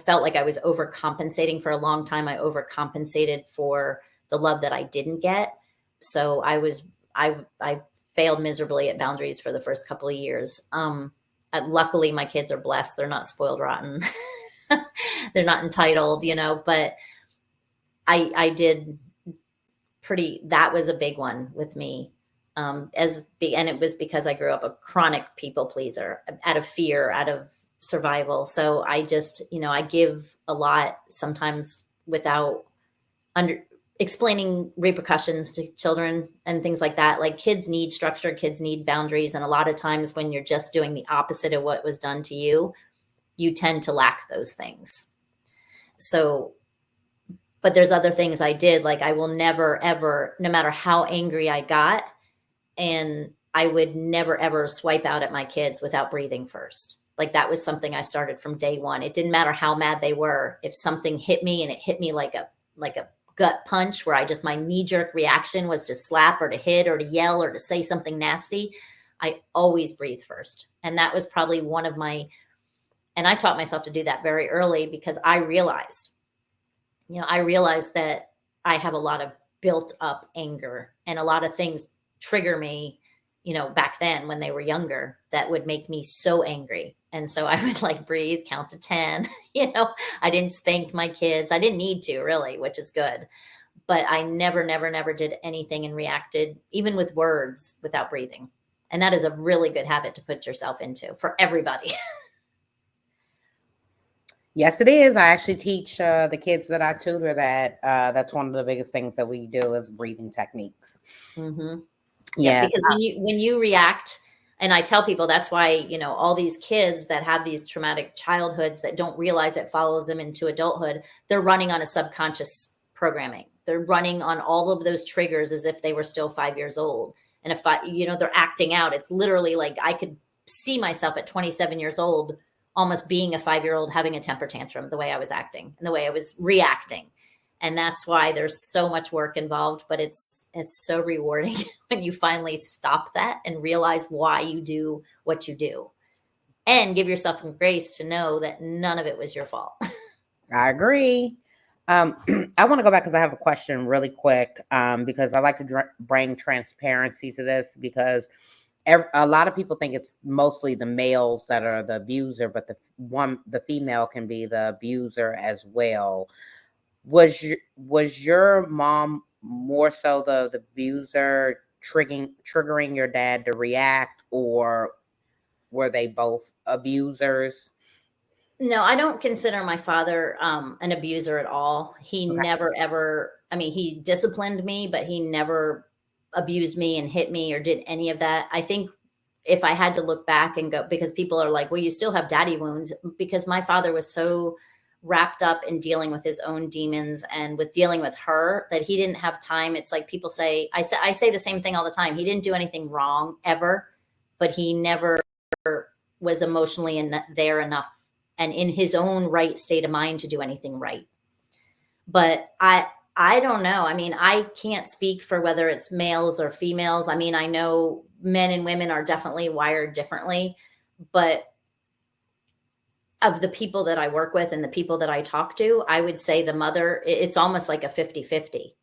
felt like I was overcompensating for a long time. I overcompensated for the love that I didn't get. So I failed miserably at boundaries for the first couple of years. Luckily my kids are blessed. They're not spoiled rotten. They're not entitled, but I did that was a big one with me. And it was because I grew up a chronic people pleaser out of fear, out of survival. So I just, I give a lot sometimes without explaining repercussions to children and things like that. Like kids need structure, kids need boundaries. And a lot of times when you're just doing the opposite of what was done to you, you tend to lack those things. So, but there's other things I did. Like I will never, ever, no matter how angry I got, and I would never, ever swipe out at my kids without breathing first. Like that was something I started from day one. It didn't matter how mad they were. If something hit me and it hit me like a gut punch where my knee-jerk reaction was to slap or to hit or to yell or to say something nasty, I always breathe first. And that was probably and I taught myself to do that very early, because I realized that I have a lot of built up anger, and a lot of things trigger me, back then when they were younger, that would make me so angry. And so I would breathe, count to 10, I didn't spank my kids. I didn't need to really, which is good. But I never did anything and reacted, even with words, without breathing. And that is a really good habit to put yourself into for everybody. Yes, it is. I actually teach the kids that I tutor that. That's one of the biggest things that we do is breathing techniques. Mm-hmm. Yeah, Yes. because when you react, and I tell people that's why, all these kids that have these traumatic childhoods that don't realize it follows them into adulthood, they're running on a subconscious programming. They're running on all of those triggers as if they were still 5 years old. And if they're acting out, it's literally like I could see myself at 27 years old almost being a 5-year-old having a temper tantrum, the way I was acting and the way I was reacting. And that's why there's so much work involved, but it's so rewarding when you finally stop that and realize why you do what you do, and give yourself some grace to know that none of it was your fault. I agree. I want to go back because I have a question really quick, because I like to bring transparency to this, because a lot of people think it's mostly the males that are the abuser, but the female can be the abuser as well. Was your mom more so the abuser, triggering your dad to react, or were they both abusers? No, I don't consider my father an abuser at all. He Okay. never, ever, he disciplined me, but he never abused me and hit me or did any of that. I think if I had to look back and go, because people are like, well, you still have daddy wounds, because my father was so wrapped up in dealing with his own demons and with dealing with her that he didn't have time. It's like people say, I say the same thing all the time. He didn't do anything wrong ever, but he never was emotionally there enough and in his own right state of mind to do anything right. But I don't know. I can't speak for whether it's males or females. I know men and women are definitely wired differently, but of the people that I work with and the people that I talk to, I would say the mother, it's almost like a 50-50,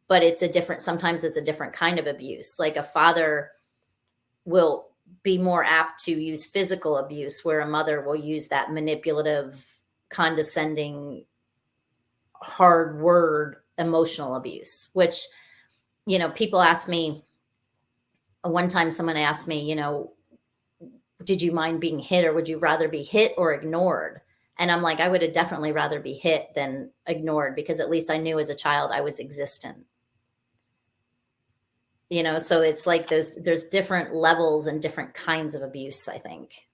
but sometimes it's a different kind of abuse. Like a father will be more apt to use physical abuse, where a mother will use that manipulative, condescending, hard word, emotional abuse, which, people ask me, one time someone asked me, did you mind being hit, or would you rather be hit or ignored? And I'm like, I would have definitely rather be hit than ignored, because at least I knew as a child I was existent. So it's like there's different levels and different kinds of abuse, I think.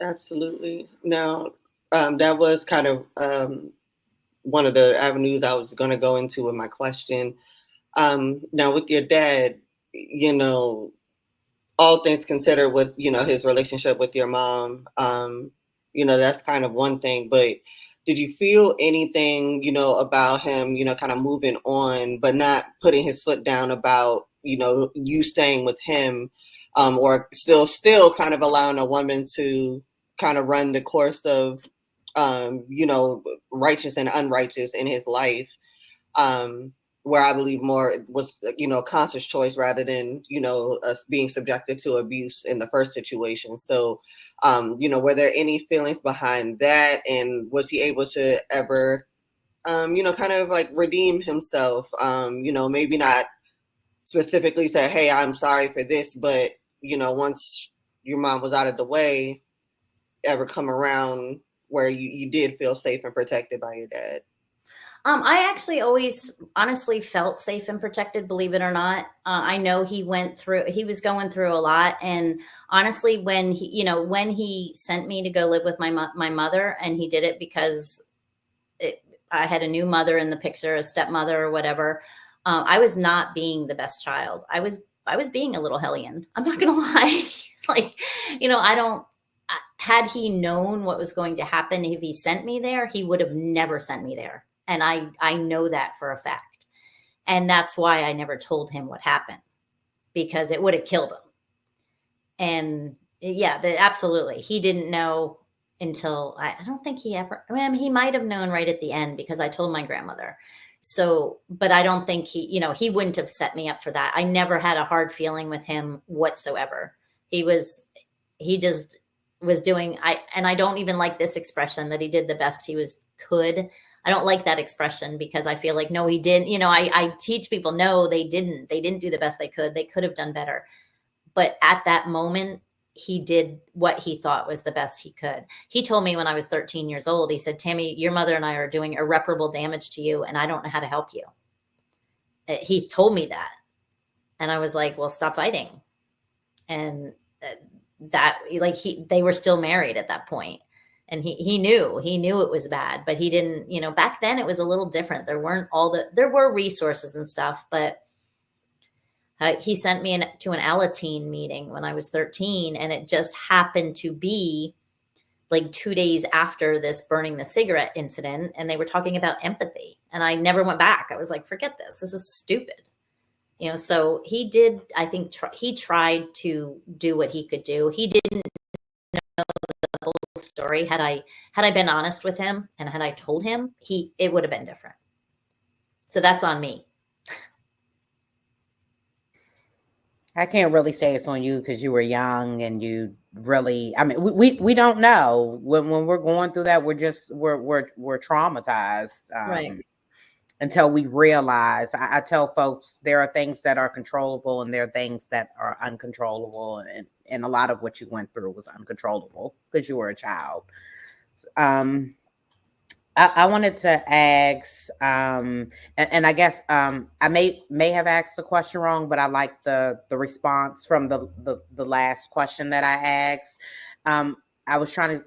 Absolutely. Now, that was kind of one of the avenues I was going to go into with my question. Now, with your dad, all things considered, with his relationship with your mom, that's kind of one thing. But did you feel anything, about him, kind of moving on, but not putting his foot down about, you staying with him, or still kind of allowing a woman to kind of run the course of, righteous and unrighteous in his life? Where I believe more was, conscious choice rather than, us being subjected to abuse in the first situation. So, were there any feelings behind that? And was he able to ever, kind of like redeem himself? Maybe not specifically say, hey, I'm sorry for this, but, once your mom was out of the way, ever come around where you did feel safe and protected by your dad? I actually always honestly felt safe and protected, believe it or not. I know he was going through a lot. And honestly, when he sent me to go live with my mother, and he did it because I had a new mother in the picture, a stepmother or whatever. I was not being the best child. I was being a little hellion. I'm not going to lie. Like, had he known what was going to happen, if he sent me there, he would have never sent me there. And I know that for a fact. And that's why I never told him what happened, because it would have killed him. And yeah, absolutely. He didn't know until I don't think he ever, he might have known right at the end, because I told my grandmother. So, but I don't think he wouldn't have set me up for that. I never had a hard feeling with him whatsoever. He just was doing, and I don't even like this expression that he did the best he could. I don't like that expression, because I feel like, no, he didn't. I teach people, no, they didn't do the best they could. They could have done better. But at that moment, he did what he thought was the best he could. He told me when I was 13 years old, he said, Tammy, your mother and I are doing irreparable damage to you, and I don't know how to help you. He told me that. And I was like, well, stop fighting. And that, like, they were still married at that point. And he knew it was bad, but he didn't, you know, back then it was a little different. There were resources and stuff, but he sent me to an Alateen meeting when I was 13. And it just happened to be like 2 days after this burning the cigarette incident. And they were talking about empathy. And I never went back. I was like, forget this. This is stupid. You know, so he did, I think he tried to do what he could do. He didn't know the whole story. Had I been honest with him and had I told him, it would have been different. So that's on me. I can't really say it's on you because you were young and you really, I mean, we don't know when we're going through that. We're traumatized. Right. Until we realize, I tell folks there are things that are controllable and there are things that are uncontrollable. And a lot of what you went through was uncontrollable because you were a child. I wanted to ask, and I guess I may have asked the question wrong, but I like the response from the last question that I asked. I was trying to,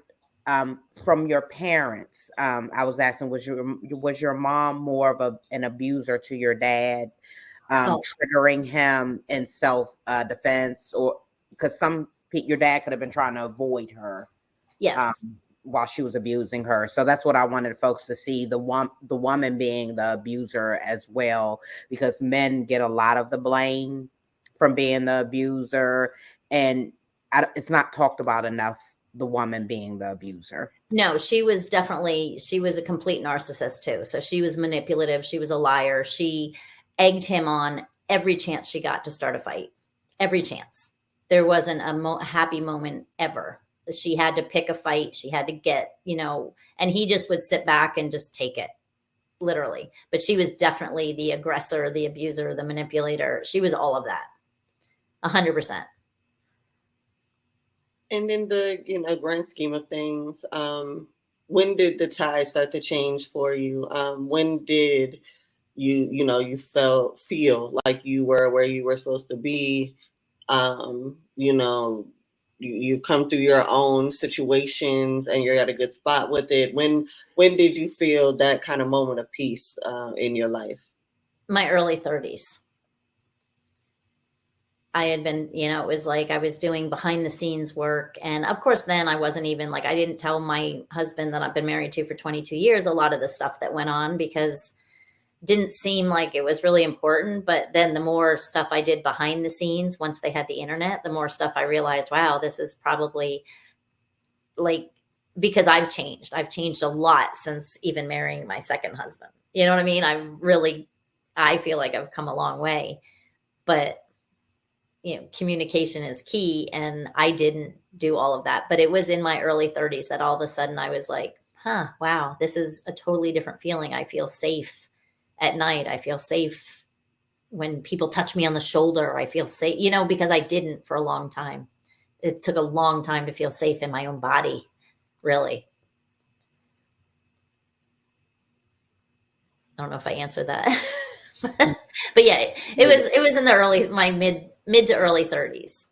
from your parents, I was asking, was your mom more of an abuser to your dad, triggering him in self defense, or because your dad could have been trying to avoid her? Yes. While she was abusing her. So that's what I wanted folks to see, the woman being the abuser as well, because men get a lot of the blame from being the abuser, and it's not talked about enough, the woman being the abuser. No, she was a complete narcissist too. So she was manipulative. She was a liar. She egged him on every chance she got to start a fight. Every chance. There wasn't a happy moment ever. She had to pick a fight. She had to get, you know, and he just would sit back and just take it, literally. But she was definitely the aggressor, the abuser, the manipulator. She was all of that, 100%. And in the grand scheme of things, when did the tide start to change for you? When did you feel like you were where you were supposed to be? You've come through your own situations and you're at a good spot with it. When did you feel that kind of moment of peace in your life? My early 30s. I had been, it was like I was doing behind the scenes work. And of course, then I wasn't even I didn't tell my husband that I've been married to for 22 years, a lot of the stuff that went on, because it didn't seem like it was really important. But then the more stuff I did behind the scenes, once they had the internet, the more stuff I realized, wow, this is probably because I've changed. I've changed a lot since even marrying my second husband. You know what I mean? I feel like I've come a long way, but communication is key. And I didn't do all of that, but it was in my early 30s that all of a sudden I was like, wow, this is a totally different feeling. I feel safe at night. I feel safe when people touch me on the shoulder. I feel safe, because I didn't for a long time. It took a long time to feel safe in my own body, really. I don't know if I answered that, but yeah, it was in my mid to early 30s.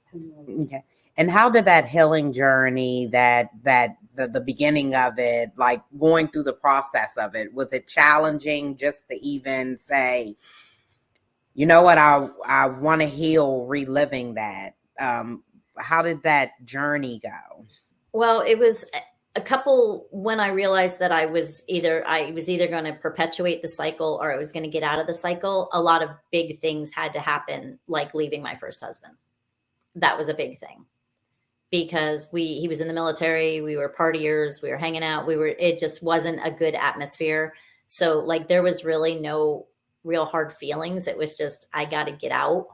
Okay. And how did that healing journey, the beginning of it, like going through the process of it, was it challenging just to even say, you know what, I want to heal, reliving that? How did that journey go? Well, it was a couple when I realized that I was either going to perpetuate the cycle or I was going to get out of the cycle. A lot of big things had to happen, like leaving my first husband. That was a big thing because he was in the military. We were partiers. We were hanging out. It just wasn't a good atmosphere. So there was really no real hard feelings. It was just, I got to get out.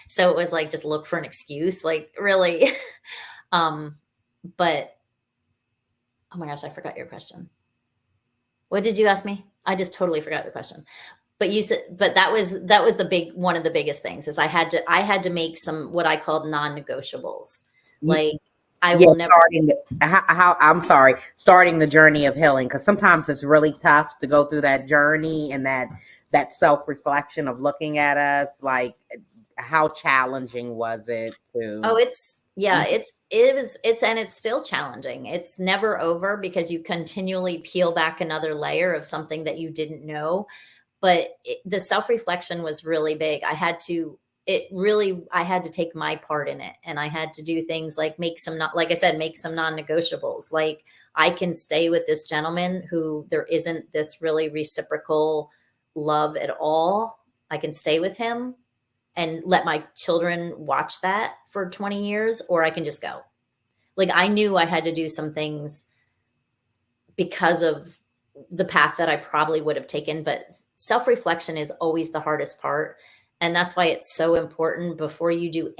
So it was just look for an excuse, really. But oh my gosh, I forgot your question. What did you ask me? I just totally forgot the question. But you said, that was one of the biggest things is I had to make some, what I called non-negotiables. Like I will never. Starting the journey of healing, because sometimes it's really tough to go through that journey and that self-reflection of looking at us. Like, how challenging was it to? Oh, it's still challenging. It's never over because you continually peel back another layer of something that you didn't know. But the self-reflection was really big. I had to take my part in it, and I had to do things like make some non-negotiables. Like, I can stay with this gentleman who there isn't this really reciprocal love at all. I can stay with him and let my children watch that for 20 years, or I can just go. Like, I knew I had to do some things because of the path that I probably would have taken, but self-reflection is always the hardest part. And that's why it's so important before you do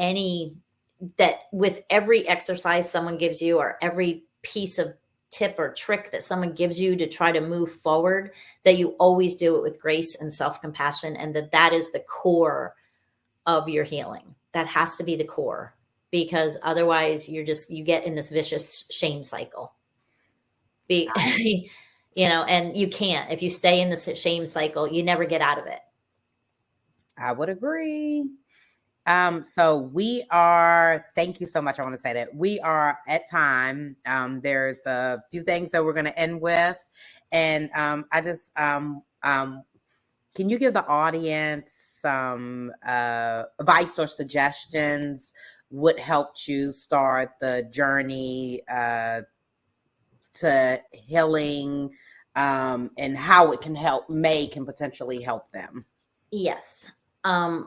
that with every exercise someone gives you, or every piece of tip or trick that someone gives you to try to move forward, that you always do it with grace and self-compassion, and that is the core of your healing. That has to be the core, because otherwise you get in this vicious shame cycle. And you can't, if you stay in this shame cycle, you never get out of it. I would agree. So thank you so much. I want to say that we are at time. There's a few things that we're going to end with. And can you give the audience some advice or suggestions what helped you start the journey to healing, and how it can potentially help them? Yes.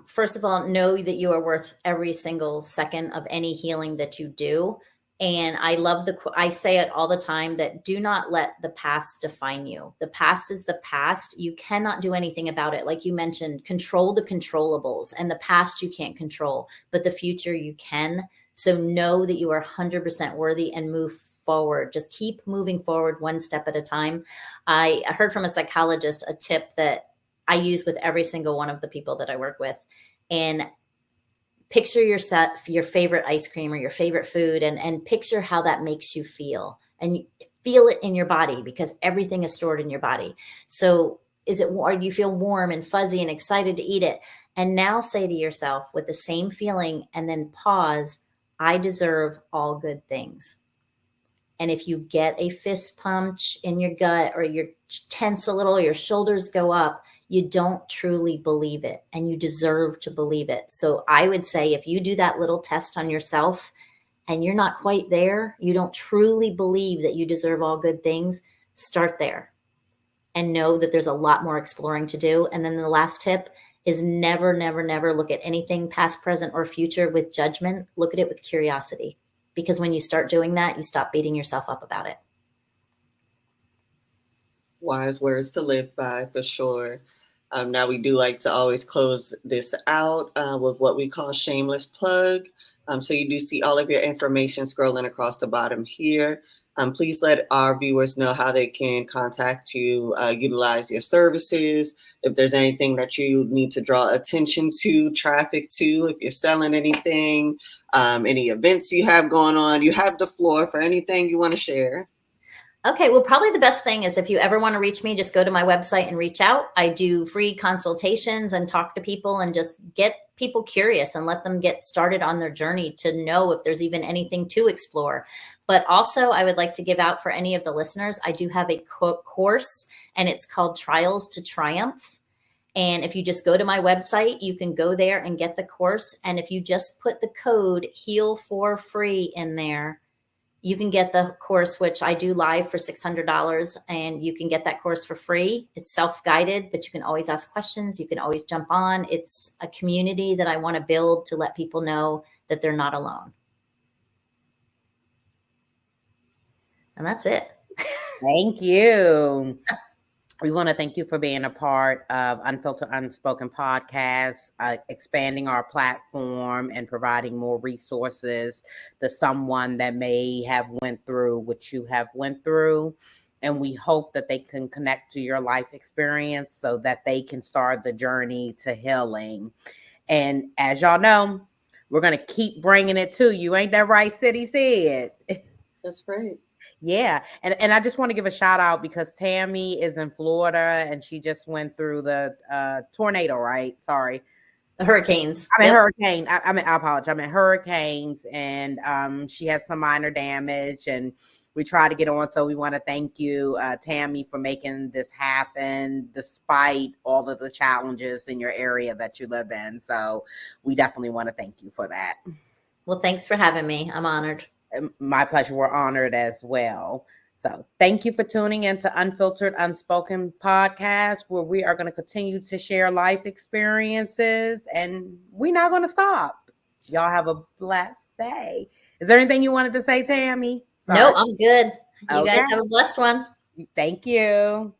First of all, know that you are worth every single second of any healing that you do. And I say it all the time, that do not let the past define you. The past is the past. You cannot do anything about it. Like you mentioned, control the controllables, and the past you can't control, but the future you can. So know that you are 100% worthy and move forward. Just keep moving forward one step at a time. I heard from a psychologist a tip that I use with every single one of the people that I work with. And picture your favorite ice cream or your favorite food, and picture how that makes you feel, and feel it in your body, because everything is stored in your body. So do you feel warm and fuzzy and excited to eat it? And now say to yourself with the same feeling, and then pause, I deserve all good things. And if you get a fist punch in your gut, or you're tense a little, your shoulders go up, you don't truly believe it, and you deserve to believe it. So I would say, if you do that little test on yourself and you're not quite there, you don't truly believe that you deserve all good things, start there and know that there's a lot more exploring to do. And then the last tip is never, never, never look at anything past, present, or future with judgment. Look at it with curiosity, because when you start doing that, you stop beating yourself up about it. Wise words to live by, for sure. Now, we do like to always close this out with what we call shameless plug. So you do see all of your information scrolling across the bottom here. Please let our viewers know how they can contact you, utilize your services. If there's anything that you need to draw attention to, traffic to, if you're selling anything, any events you have going on, you have the floor for anything you want to share. Okay, well, probably the best thing is, if you ever want to reach me, just go to my website and reach out. I do free consultations and talk to people and just get people curious and let them get started on their journey to know if there's even anything to explore. But also, I would like to give out for any of the listeners, I do have a course, and it's called Trials to Triumph. And if you just go to my website, you can go there and get the course. And if you just put the code HEAL4FREE in there, you can get the course, which I do live for $600, and you can get that course for free. It's self-guided, but you can always ask questions. You can always jump on. It's a community that I want to build to let people know that they're not alone. And that's it. Thank you. We want to thank you for being a part of Unfiltered, Unspoken podcast, expanding our platform and providing more resources to someone that may have went through what you have went through. And we hope that they can connect to your life experience so that they can start the journey to healing. And as y'all know, we're going to keep bringing it to you. Ain't that right, City said? That's right. Yeah. And I just want to give a shout out because Tammy is in Florida and she just went through the tornado, right? Sorry. The hurricanes. I mean, Yep. hurricane. I apologize. I meant hurricanes, and she had some minor damage, and we tried to get on. So we want to thank you, Tammy, for making this happen, despite all of the challenges in your area that you live in. So we definitely want to thank you for that. Well, thanks for having me. I'm honored. My pleasure. We're honored as well. So thank you for tuning into Unfiltered, Unspoken podcast, where we are going to continue to share life experiences and we're not going to stop. Y'all have a blessed day. Is there anything you wanted to say, Tammy? No, I'm good. You Okay. guys have a blessed one. Thank you.